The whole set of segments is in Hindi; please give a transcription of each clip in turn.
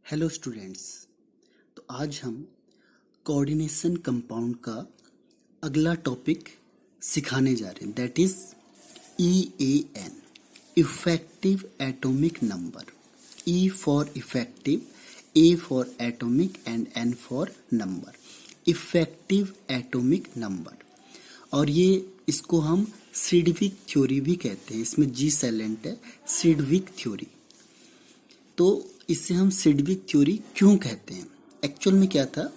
Hello students. तो आज हम कोऑर्डिनेशन कंपाउंड का अगला टॉपिक सिखाने जा रहे हैं, that is EAN, effective atomic number. E for effective, A for atomic and N for number, effective atomic number. और ये इसको हम सिडविक थ्योरी भी कहते हैं, इसमें G साइलेंट है, सिडविक थ्योरी। तो इसे हम सिडविक थ्योरी क्यों कहते हैं? एक्चुअल में क्या था,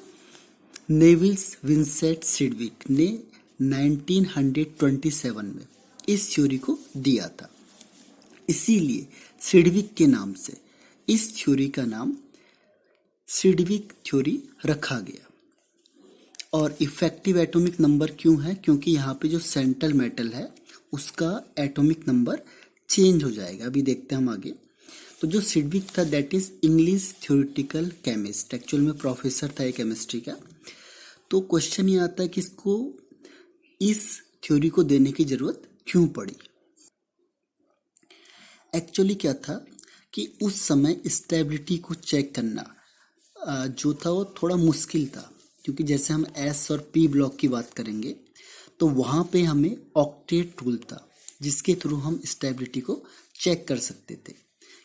नेविल्स विंसेंट सिडविक ने 1927 में इस थ्योरी को दिया था। इसीलिए सिडविक के नाम से इस थ्योरी का नाम सिडविक थ्योरी रखा गया। और इफेक्टिव एटॉमिक नंबर क्यों है? क्योंकि यहाँ पे जो सेंट्रल मेटल है उसका एटॉमिक नंबर चेंज हो जाएगा। अभी देखते हैं हम आगे। तो जो सिडविक था that is English theoretical chemist, actual में प्रोफेसर था केमिस्ट्री का। तो क्वेश्चन ये आता है कि इसको इस थ्योरी को देने की जरूरत क्यों पड़ी। एक्चुअली क्या था कि उस समय स्टेबिलिटी को चेक करना जो था वो थोड़ा मुश्किल था, क्योंकि जैसे हम S और P ब्लॉक की बात करेंगे तो वहाँ पे हमें ऑक्टेट रूल था जिसके थ्रू हम स्टेबिलिटी को चेक कर सकते थे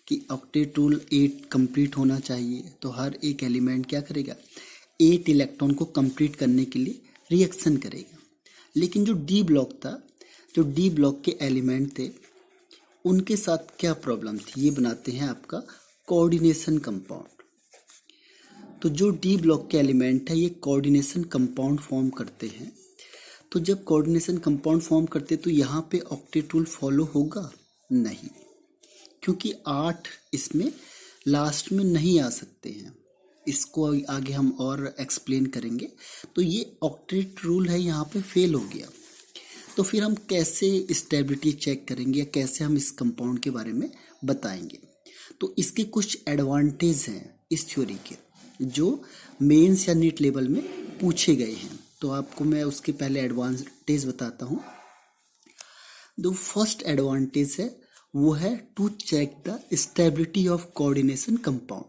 कि ऑक्टेट रूल 8 कंप्लीट होना चाहिए। तो हर एक एलिमेंट क्या करेगा, 8 इलेक्ट्रॉन को कंप्लीट करने के लिए रिएक्शन करेगा। लेकिन जो डी ब्लॉक था, जो डी ब्लॉक के एलिमेंट थे उनके साथ क्या प्रॉब्लम थी, ये बनाते हैं आपका कोऑर्डिनेशन कंपाउंड। तो जो डी ब्लॉक के एलिमेंट है ये कोऑर्डिनेशन कंपाउंड फॉर्म करते हैं। तो जब कोऑर्डिनेशन कंपाउंड फॉर्म करते तो यहाँ पे ऑक्टेट रूल फॉलो होगा नहीं, क्योंकि 8 इसमें लास्ट में नहीं आ सकते हैं। इसको आगे हम और एक्सप्लेन करेंगे। तो ये ऑक्टेट रूल है, यहाँ पे फेल हो गया। तो फिर हम कैसे स्टेबिलिटी चेक करेंगे या कैसे हम इस कंपाउंड के बारे में बताएंगे? तो इसके कुछ एडवांटेज हैं इस थ्योरी के, जो मेंस या नीट लेवल में पूछे गए हैं। तो आपको मैं उसके पहले एडवांटेज बताता हूँ। जो फर्स्ट एडवांटेज है वो है to check the stability of coordination compound.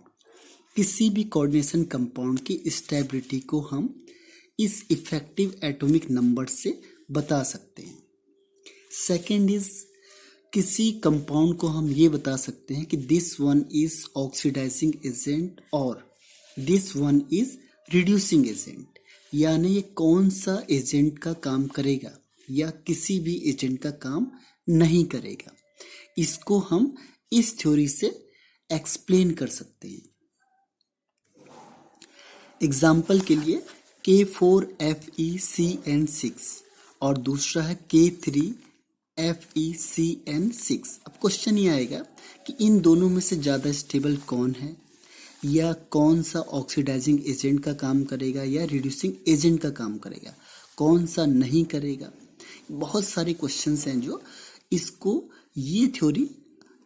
किसी भी कोऑर्डिनेशन कंपाउंड की स्टेबिलिटी को हम इस इफेक्टिव एटॉमिक नंबर से बता सकते हैं। सेकेंड इज, किसी कंपाउंड को हम ये बता सकते हैं कि this one is oxidizing agent और this one is reducing agent, यानी ये कौन सा एजेंट का काम करेगा या किसी भी एजेंट का काम नहीं करेगा। इसको हम इस थ्योरी से एक्सप्लेन कर सकते हैं। एग्जाम्पल के लिए K4FeCN6 और दूसरा है K3FeCN6। अब क्वेश्चन ये आएगा कि इन दोनों में से ज़्यादा स्टेबल कौन है, या कौन सा ऑक्सीडाइजिंग एजेंट का काम करेगा या रिड्यूसिंग एजेंट का काम करेगा, कौन सा नहीं करेगा। बहुत सारे क्वेश्चंस हैं जो इसको ये थ्योरी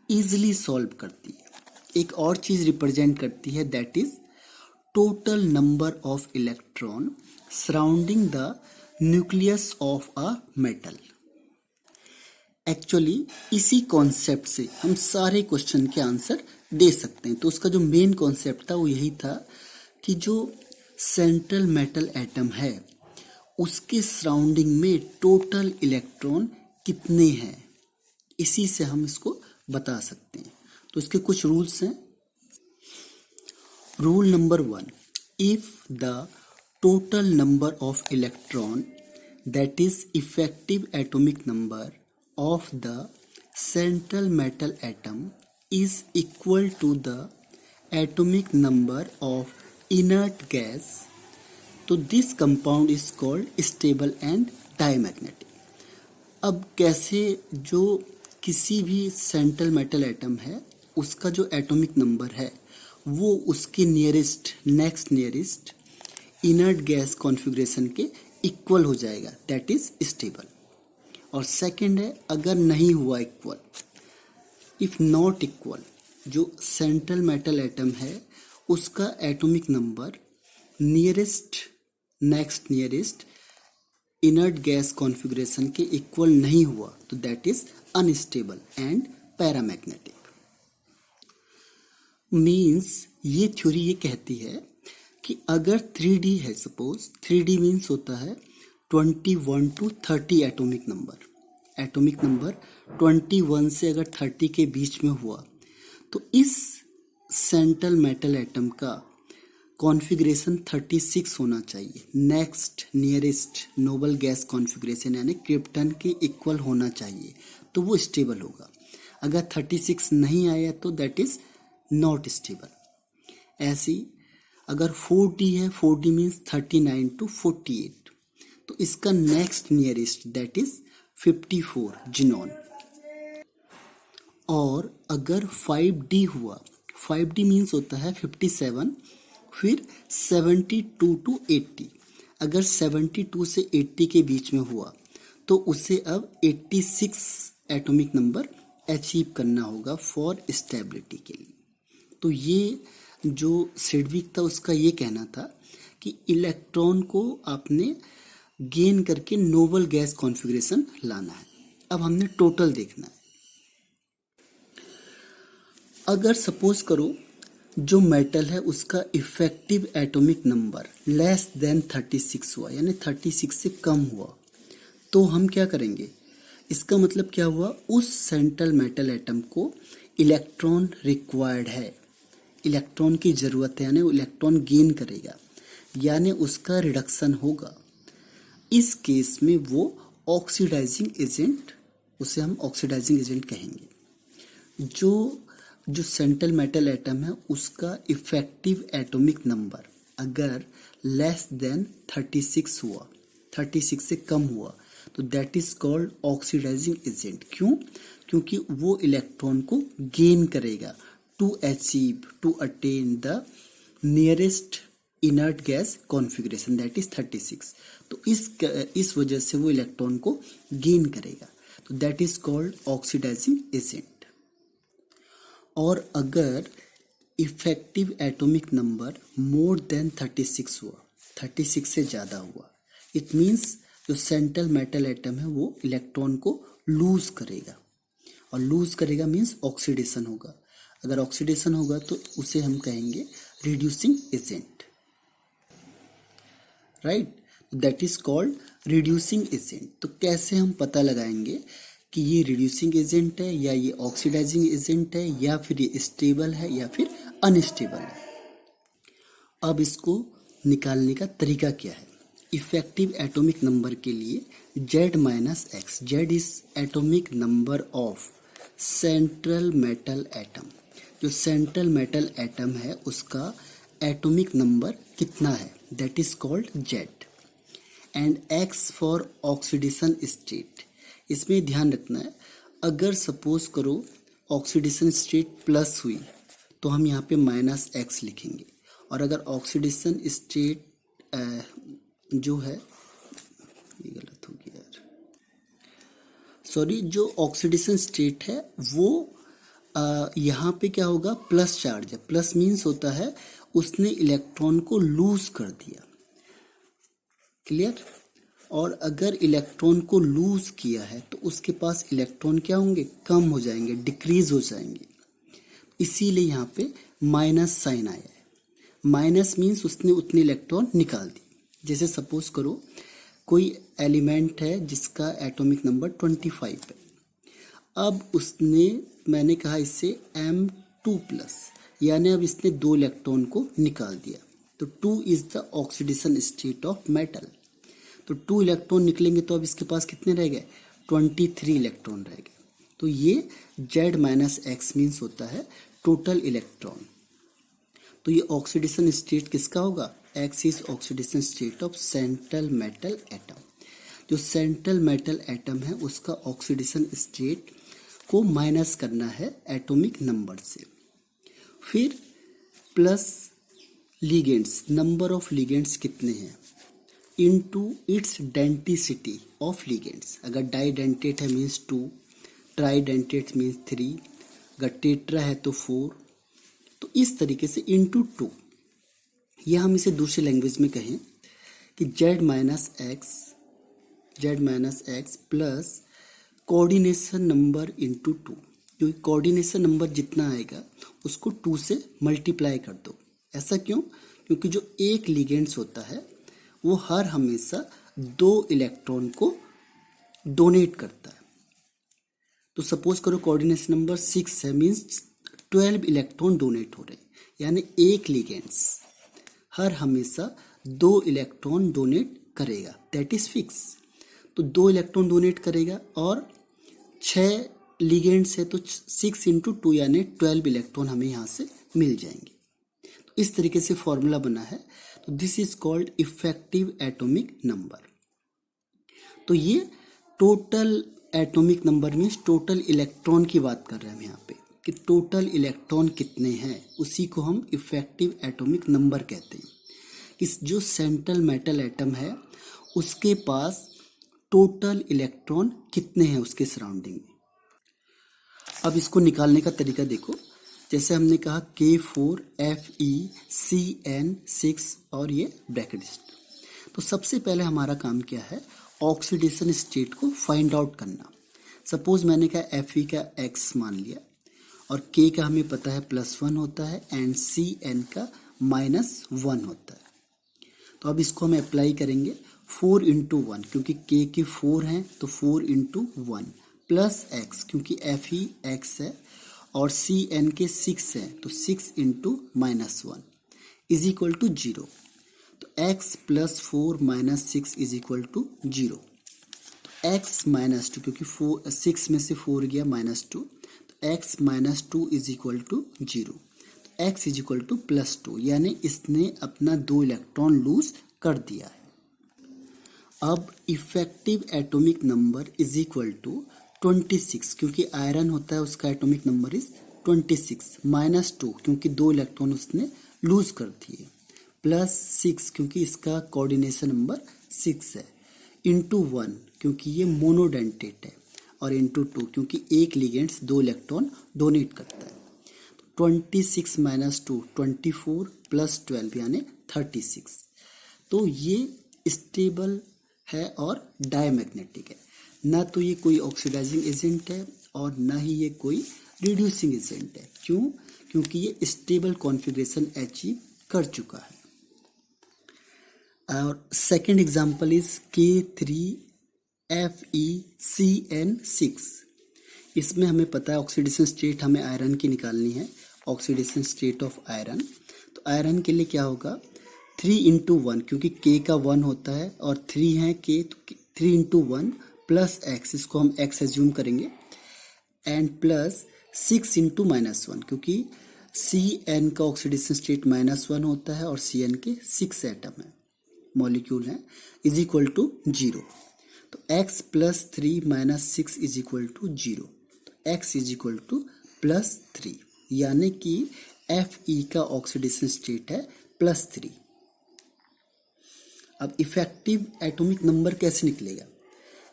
इजीली सॉल्व करती है। एक और चीज रिप्रेजेंट करती है, that is total number of electron surrounding the nucleus of a metal. Actually इसी कॉन्सेप्ट से हम सारे क्वेश्चन के आंसर दे सकते हैं। तो उसका जो मेन कॉन्सेप्ट था वो यही था कि जो सेंट्रल मेटल एटम है उसके सराउंडिंग में टोटल इलेक्ट्रॉन कितने हैं, इसी से हम इसको बता सकते हैं। तो इसके कुछ रूल्स हैं। Rule number 1, if the total number of electron that is effective atomic number of the central metal atom is equal to the atomic number of inert gas, तो this compound is called stable and diamagnetic. अब कैसे, जो किसी भी सेंट्रल मेटल एटम है उसका जो एटॉमिक नंबर है वो उसके nearest, next nearest inert gas configuration के इक्वल हो जाएगा, दैट इज स्टेबल। और सेकंड है, अगर नहीं हुआ इक्वल, इफ नॉट इक्वल, जो सेंट्रल मेटल एटम है उसका atomic number nearest, next nearest inert gas configuration के इक्वल नहीं हुआ तो that is unstable and paramagnetic. Means ये थ्योरी ये कहती है कि अगर 3D है, सपोज 3D मीन्स होता है 21 to 30 atomic number. Atomic number 21 से अगर 30 के बीच में हुआ तो इस सेंट्रल मेटल एटम का कॉन्फ़िगरेशन 36 होना चाहिए। Next nearest noble gas configuration यानी क्रिप्टन के इक्वल होना चाहिए, तो वो स्टेबल होगा। अगर 36 नहीं आया तो दैट इज नॉट स्टेबल। ऐसी अगर 4D है, 4D मीन्स 39 to 48, तो इसका next nearest that is 54 xenon. और अगर 5D हुआ, 5D मीन्स होता है 57, फिर 72 to 80। अगर 72 से 80 के बीच में हुआ तो उसे अब 86 एटॉमिक नंबर अचीव करना होगा फॉर स्टेबिलिटी के लिए। तो ये जो सिडविक था उसका ये कहना था कि इलेक्ट्रॉन को आपने गेन करके नोबल गैस कॉन्फ़िगरेशन लाना है। अब हमने टोटल देखना है। अगर सपोज करो जो मेटल है उसका effective atomic number less than 36 हुआ, यानी 36 से कम हुआ, तो हम क्या करेंगे? इसका मतलब क्या हुआ? उस सेंट्रल मेटल एटम को इलेक्ट्रॉन रिक्वायर्ड है, इलेक्ट्रॉन की ज़रूरत है, यानी इलेक्ट्रॉन गेन करेगा, यानी उसका रिडक्शन होगा। इस केस में वो ऑक्सीडाइजिंग एजेंट, उसे हम ऑक्सीडाइजिंग एजेंट कहेंगे। जो सेंट्रल मेटल एटम है उसका इफेक्टिव एटॉमिक नंबर अगर लेस देन 36 हुआ, 36 से कम हुआ, तो that is called oxidising agent. क्यों? क्योंकि वो इलेक्ट्रॉन को गेन करेगा to attain the nearest inert gas configuration that is 36। तो इस वजह से वो इलेक्ट्रॉन को गेन करेगा, तो that is called oxidising agent. और अगर effective atomic number more than 36 हुआ, 36 से ज़्यादा हुआ, इट मीन्स जो सेंट्रल मेटल एटम है वो इलेक्ट्रॉन को लूज करेगा, और लूज करेगा मीन्स ऑक्सीडेशन होगा। अगर ऑक्सीडेशन होगा तो उसे हम कहेंगे reducing agent, right? That is called reducing agent. तो कैसे हम पता लगाएंगे कि ये रिड्यूसिंग एजेंट है या ये ऑक्सीडाइजिंग एजेंट है या फिर ये स्टेबल है या फिर अनस्टेबल है? अब इसको निकालने का तरीका क्या है? इफेक्टिव एटॉमिक नंबर के लिए Z minus x, Z is atomic number of central metal atom. जो सेंट्रल मेटल एटम है उसका एटॉमिक नंबर कितना है, that is called Z। And X for oxidation state. इसमें ध्यान रखना है, अगर सपोज करो ऑक्सीडेशन स्टेट प्लस हुई तो हम यहाँ पे माइनस एक्स लिखेंगे, और अगर ऑक्सीडेशन स्टेट जो है, ये गलत हो गया यार, सॉरी, जो ऑक्सीडेशन स्टेट है वो यहाँ पे क्या होगा? प्लस चार्ज है। प्लस मीन्स होता है उसने इलेक्ट्रॉन को लूज कर दिया, क्लियर? और अगर इलेक्ट्रॉन को लूज किया है तो उसके पास इलेक्ट्रॉन क्या होंगे? कम हो जाएंगे, डिक्रीज हो जाएंगे। इसीलिए यहाँ पे माइनस साइन आया है। माइनस मीन्स उसने उतनी इलेक्ट्रॉन निकाल दी। जैसे सपोज करो कोई एलिमेंट है जिसका एटॉमिक नंबर 25 है, अब उसने, मैंने कहा इससे M2+, यानी अब इसने 2 इलेक्ट्रॉन को निकाल दिया, तो 2 is the oxidation state of metal. तो 2 इलेक्ट्रॉन निकलेंगे तो अब इसके पास कितने रह गए? 23 इलेक्ट्रॉन रह गए। तो ये Z माइनस एक्स मीन्स होता है टोटल इलेक्ट्रॉन। तो ये ऑक्सीडेशन स्टेट किसका होगा? X is oxidation state of central metal atom. जो सेंट्रल मेटल एटम है उसका ऑक्सीडेशन स्टेट को माइनस करना है एटॉमिक नंबर से। फिर plus ligands, number of ligands कितने हैं, into its denticity of ligands. अगर डाइडेंटेट है मीन्स 2, ट्राइडेंटेट मीन्स 3, अगर टेट्रा है तो 4। तो इस तरीके से इनटू 2, या हम इसे दूसरे लैंग्वेज में कहें कि Z minus x plus coordination number into 2। क्योंकि कोऑर्डिनेशन नंबर जितना आएगा उसको 2 से मल्टीप्लाई कर दो। ऐसा क्यों? क्योंकि जो एक लिगेंड्स होता है वो हर हमेशा 2 इलेक्ट्रॉन को डोनेट करता है। तो सपोज करो कोऑर्डिनेशन नंबर 6 है, मीन्स 12 इलेक्ट्रॉन डोनेट हो रहे हैं, यानी एक लिगेंड्स हर हमेशा 2 इलेक्ट्रॉन डोनेट करेगा, दैट इज फिक्स। तो 2 इलेक्ट्रॉन डोनेट करेगा और 6 लिगेंड्स है तो 6 इंटू 2 यानी 12 इलेक्ट्रॉन हमें यहाँ से मिल जाएंगे। तो इस तरीके से फॉर्मूला बना है। तो this is called effective atomic number. तो ये total atomic number means total electron की बात कर रहे हैं हम यहाँ पे कि टोटल इलेक्ट्रॉन कितने हैं, उसी को हम इफेक्टिव एटॉमिक नंबर कहते हैं। इस जो सेंट्रल मेटल एटम है उसके पास टोटल इलेक्ट्रॉन कितने हैं उसके सराउंडिंग में। अब इसको निकालने का तरीका देखो। जैसे हमने कहा K4Fe CN6 और ये ब्रैकेट। तो सबसे पहले हमारा काम क्या है, ऑक्सीडेशन स्टेट को फाइंड आउट करना। सपोज मैंने कहा Fe का x मान लिया और K का हमें पता है +1 होता है एंड CN का -1 होता है। तो अब इसको हम अप्लाई करेंगे 4 इंटू 1, क्योंकि K के 4 हैं तो 4 इंटू 1 प्लस x, क्योंकि Fe x है और CN के 6 हैं तो 6 इंटू -1 इज इक्वल टू 0। तो x plus 4 minus 6 is equal to 0। तो x -2, क्योंकि 6 में से 4 गया -2, तो x -2 इज इक्वल टू 0। तो x इज इक्वल टू +2, यानी इसने अपना 2 इलेक्ट्रॉन लूज कर दिया है। अब effective atomic number is equal to 26, क्योंकि आयरन होता है उसका एटॉमिक नंबर इज 26, -2 क्योंकि 2 इलेक्ट्रॉन उसने लूज कर दिए, +6 क्योंकि इसका कोऑर्डिनेशन नंबर 6 है, इंटू 1 क्योंकि ये मोनोडेंटेट है और इंटू 2 क्योंकि एक लिगेंड्स 2 इलेक्ट्रॉन डोनेट करता है। 26 - 2 24 + 12 यानी 36। तो ये स्टेबल है और डायमैग्नेटिक है, ना तो ये कोई ऑक्सीडाइजिंग एजेंट है और ना ही ये कोई रिड्यूसिंग एजेंट है। क्यों? क्योंकि ये स्टेबल कॉन्फ़िगरेशन अचीव कर चुका है। और सेकेंड एग्जाम्पल इज K3FeCN6। इसमें हमें पता है ऑक्सीडेशन स्टेट हमें आयरन की निकालनी है, ऑक्सीडेशन स्टेट ऑफ आयरन। तो आयरन के लिए क्या होगा, 3 इंटू 1, क्योंकि K का 1 होता है और 3 है K, तो 3 इंटू 1 प्लस x, इसको हम x एज्यूम करेंगे, एंड प्लस 6 इंटू -1, क्योंकि CN का ऑक्सीडेशन स्टेट -1 होता है और CN के 6 एटम है, मॉलिक्यूल है, इज इक्वल टू 0। तो x plus 3 minus 6 is equal to 0। तो x इज इक्वल टू +3, यानी कि Fe का ऑक्सीडेशन स्टेट है +3। अब इफेक्टिव एटॉमिक नंबर कैसे निकलेगा?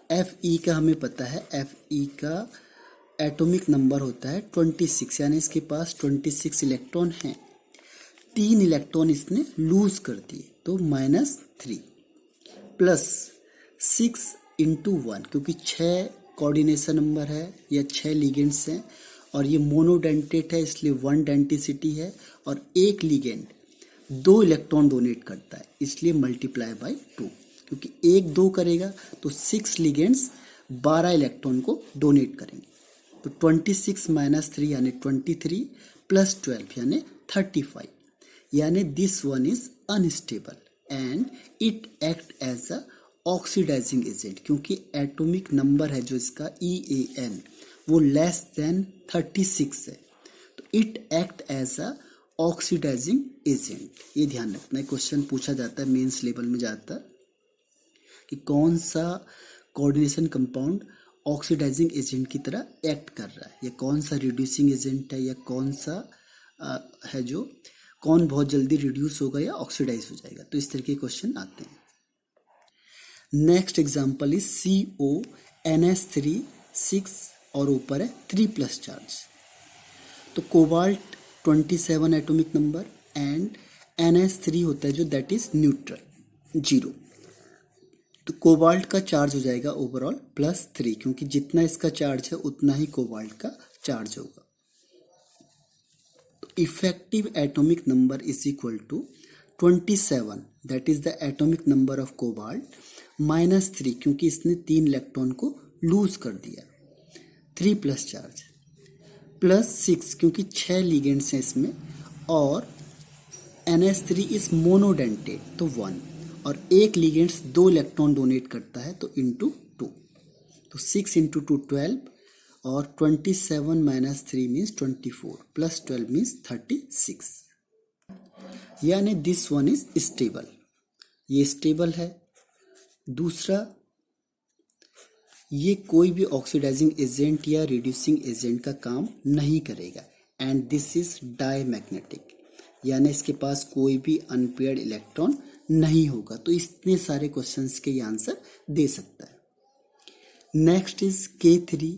Fe का हमें पता है, Fe का एटॉमिक नंबर होता है 26, यानी इसके पास 26 इलेक्ट्रॉन हैं, 3 इलेक्ट्रॉन इसने लूज कर दिए तो -3 प्लस 6 इंटू 1, क्योंकि 6 कोऑर्डिनेशन नंबर है या 6 लिगेंड्स हैं और ये मोनोडेंटेट है इसलिए 1 डेंटिसिटी है और एक लिगेंड 2 इलेक्ट्रॉन डोनेट करता है इसलिए मल्टीप्लाई बाय 2, क्योंकि 1 2 करेगा तो 6 लिगेंड्स 12 इलेक्ट्रॉन को डोनेट करेंगे। तो 26 - 3 यानी 23 प्लस 12 यानी 35, यानी this one is unstable and it act as a oxidising agent, क्योंकि एटॉमिक नंबर है जो इसका EAN वो लेस देन 36 है, तो it act as a oxidising agent. ये ध्यान रखना है, क्वेश्चन पूछा जाता है मेंस लेवल में जाता है कि कौन सा कोऑर्डिनेशन कंपाउंड ऑक्सीडाइजिंग एजेंट की तरह एक्ट कर रहा है, या कौन सा रिड्यूसिंग एजेंट है, या कौन सा है जो कौन बहुत जल्दी रिड्यूस होगा या ऑक्सीडाइज हो जाएगा। तो इस तरह के क्वेश्चन आते हैं। नेक्स्ट एग्जांपल इज CONS3 6 और ऊपर है 3+ चार्ज। तो cobalt 27 atomic number and NS3 होता है जो दैट इज न्यूट्रल 0। तो कोबाल्ट का चार्ज हो जाएगा ओवरऑल +3, क्योंकि जितना इसका चार्ज है उतना ही कोबाल्ट का चार्ज होगा। तो effective atomic number is equal to 27, that is the atomic number of cobalt, -3 क्योंकि इसने 3 इलेक्ट्रॉन को लूज कर दिया, 3 प्लस चार्ज, +6 क्योंकि 6 लिगेंड्स हैं इसमें, और NH3 इज मोनोडेंटेट तो 1, और एक लिगेंड्स 2 इलेक्ट्रॉन डोनेट करता है तो इंटू 2, तो 6 इंटू 2 12, और 27 माइनस 3 मीन्स 24 प्लस 12 मीन्स 36, यानी दिस वन इज स्टेबल, ये स्टेबल है। दूसरा, ये कोई भी ऑक्सीडाइजिंग एजेंट या रिड्यूसिंग एजेंट का काम नहीं करेगा, एंड दिस इज डायमैग्नेटिक, यानी इसके पास कोई भी अनपेयर्ड इलेक्ट्रॉन नहीं होगा। तो इतने सारे क्वेश्चंस के ये आंसर दे सकता है। Next is K3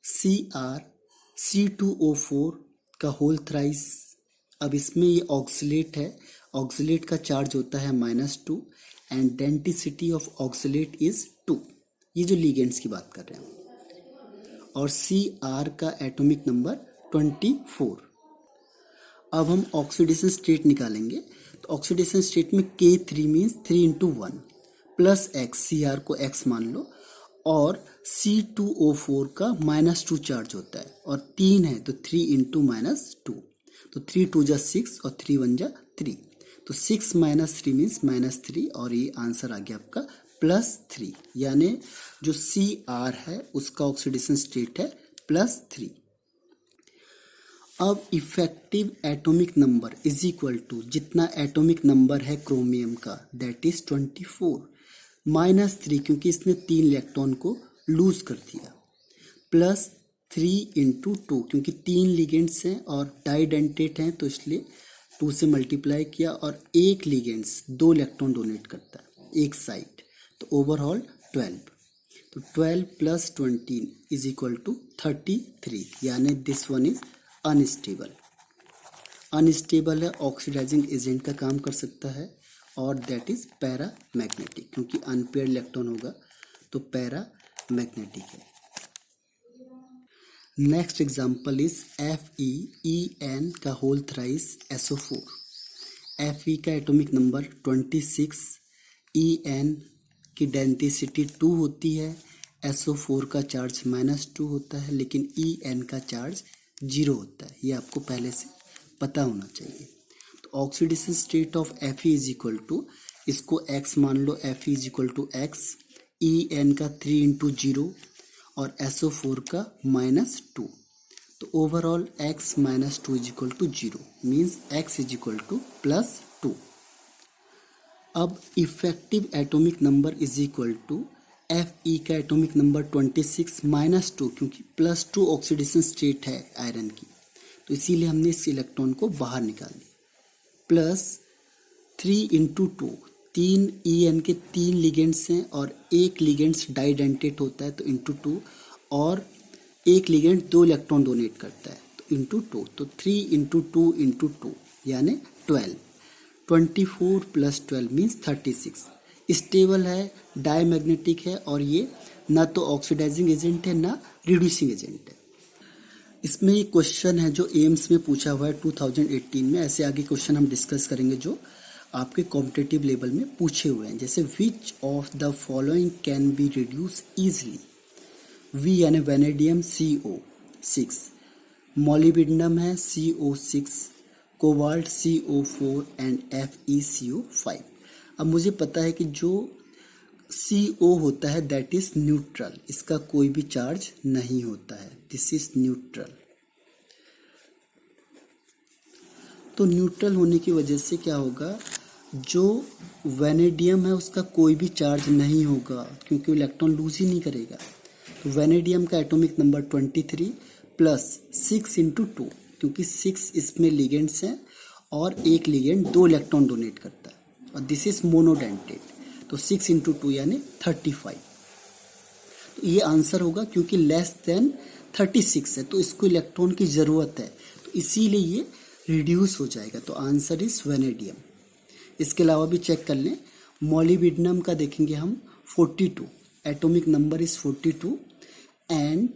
Cr C2O4 का होल थ्राइस। अब इसमें ये ऑक्सीलेट है, ऑक्सीलेट का चार्ज होता है -2 and density of oxalate is 2, ये जो लिगेंड्स की बात कर रहे हैं, और Cr का एटॉमिक नंबर 24। अब हम ऑक्सीडेशन स्टेट निकालेंगे, तो ऑक्सीडेशन स्टेट में K3 means 3 into 1 plus x, Cr को x मान लो, और C2O4 का -2 चार्ज होता है, और 3 है तो 3 इंटू -2, तो 3 2 जा 6 और 3 1 जा 3, तो 6 माइनस 3 मीन्स -3, और ये आंसर आ गया आपका +3, यानी जो Cr है उसका ऑक्सीडेशन स्टेट है +3। अब effective atomic number is equal to जितना एटॉमिक नंबर है क्रोमियम का, दैट इज 24, -3 क्योंकि इसने 3 इलेक्ट्रॉन को लूज कर दिया, +3 इंटू 2 क्योंकि 3 लिगेंड्स हैं और डाइडेंटेट हैं तो इसलिए 2 से मल्टीप्लाई किया, और एक लिगेंड्स 2 इलेक्ट्रॉन डोनेट करता है एक साइड, तो ओवरऑल 12, तो 12 प्लस 20 इज इक्वल टू 33, यानी this one is unstable. Unstable है, ऑक्सीडाइजिंग एजेंट का काम कर सकता है, और दैट इज पैरामैग्नेटिक क्योंकि अनपेयर्ड इलेक्ट्रॉन होगा तो पैरामैग्नेटिक है। नेक्स्ट एग्जांपल इज FeEn का होल थ्राइस SO4। Fe का एटॉमिक नंबर 26, En की डेंसिटी 2 होती है, SO4 का चार्ज -2 होता है, लेकिन En का चार्ज 0 होता है, ये आपको पहले से पता होना चाहिए। तो oxidation state of Fe is equal to, इसको x मान लो, Fe is equal to x, En का 3 इंटू 0 और SO4 का -2, तो overall x -2 is equal to 0, means x is equal to +2। अब effective atomic number is equal to Fe का एटॉमिक नंबर 26 -2 क्योंकि +2 ऑक्सीडेशन स्टेट है आयरन की, तो इसीलिए हमने इस इलेक्ट्रॉन को बाहर निकाल दिया, +3 इंटू 2, 3 En के 3 लिगेंड्स हैं और एक लिगेंड्स डाइडेंटेट होता है तो इंटू 2, और एक लिगेंड 2 इलेक्ट्रॉन डोनेट करता है तो इंटू 2, तो 3 इंटू 2 इंटू 2 यानी 12, 24 प्लस 12 मीन्स 36। स्टेबल है, डायमैग्नेटिक है, और ये ना तो ऑक्सीडाइजिंग एजेंट है ना रिड्यूसिंग एजेंट है। इसमें एक क्वेश्चन है जो एम्स में पूछा हुआ है 2018 में, ऐसे आगे क्वेश्चन हम डिस्कस करेंगे जो आपके कॉम्पिटिटिव लेवल में पूछे हुए हैं, जैसे which of the following can be reduce easily. V यानी वेनेडियम CO6, मॉलिब्डेनम है CO6, cobalt CO4 and FeCO5। अब मुझे पता है कि जो CO होता है दैट इज न्यूट्रल, इसका कोई भी चार्ज नहीं होता है, दिस इज न्यूट्रल। तो न्यूट्रल होने की वजह से क्या होगा, जो वेनेडियम है उसका कोई भी चार्ज नहीं होगा क्योंकि वो इलेक्ट्रॉन लूज ही नहीं करेगा। तो वेनेडियम का एटॉमिक नंबर 23 प्लस 6 इंटू 2 क्योंकि 6 इसमें लिगेंड्स हैं और एक लिगेंड 2 इलेक्ट्रॉन डोनेट करता है, और दिस इज मोनोडेंटेट, तो 6 इंटू 2 यानी 35। तो ये आंसर होगा क्योंकि लेस देन 36 है तो इसको इलेक्ट्रॉन की ज़रूरत है, तो इसीलिए ये रिड्यूस हो जाएगा, तो आंसर इज वेनेडियम। इसके अलावा भी चेक कर लें, मॉलिब्डेनम का देखेंगे हम 42, atomic number is 42 and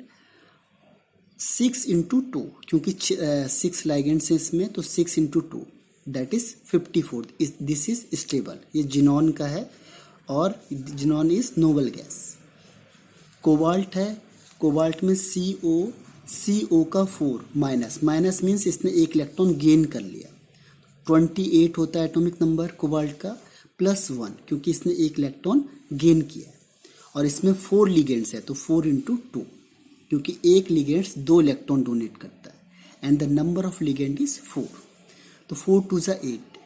6 into two, क्योंकि 6 लाइगेंड्स हैं इसमें, तो 6 into two that is 54। This is stable, ये जिनॉन का है और xenon is noble gas. Cobalt है, कोबाल्ट में CO का 4 माइनस, माइनस मीन्स इसने एक इलेक्ट्रॉन गेन कर लिया। 28 होता है एटॉमिक नंबर कोबाल्ट का, +1 क्योंकि इसने एक इलेक्ट्रॉन गेन किया है। और इसमें 4 लिगेंड्स है, तो 4 इंटू टू, क्योंकि एक लिगेंड्स 2 इलेक्ट्रॉन डोनेट करता है and the number of ligand is 4, तो 4 2 ज़ा 8।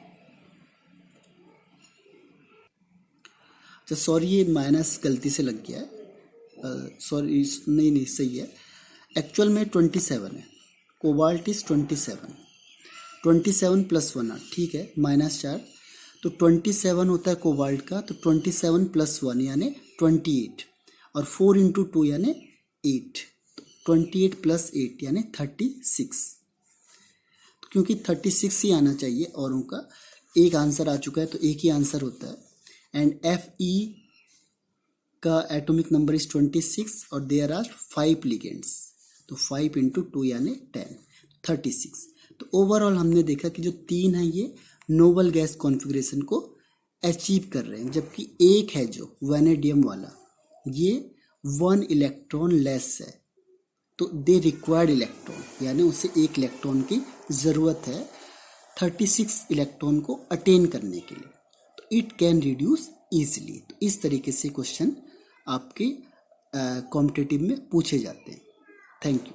तो सॉरी ये माइनस गलती से लग गया है, सॉरी नहीं सही है, एक्चुअल में 27 है, कोबाल्ट इज 27, 27 + 1 ठीक है, -4, तो 27 होता है कोबाल्ट का, तो 27 + 1 यानी 28, और 4 इंटू टू यानी 8, 28 + 8 यानी 36, क्योंकि 36 ही आना चाहिए औरों का, एक आंसर आ चुका है तो एक ही आंसर होता है। एंड Fe का एटॉमिक नंबर इज 26 और देयर आर 5 लिगेंड्स, तो 5 इंटू टू यानी 10, 36। तो ओवरऑल हमने देखा कि जो 3 है ये नोबल गैस कॉन्फ़िगरेशन को अचीव कर रहे हैं, जबकि एक है जो वैनेडियम वाला, ये 1 इलेक्ट्रॉन लेस है, तो दे रिक्वायर्ड इलेक्ट्रॉन, यानी उसे एक इलेक्ट्रॉन की ज़रूरत है 36 इलेक्ट्रॉन को अटेन करने के लिए, तो इट कैन रिड्यूस ईजिली। तो इस तरीके से क्वेश्चन आपके कॉम्पिटिटिव में पूछे जाते हैं। Thank you.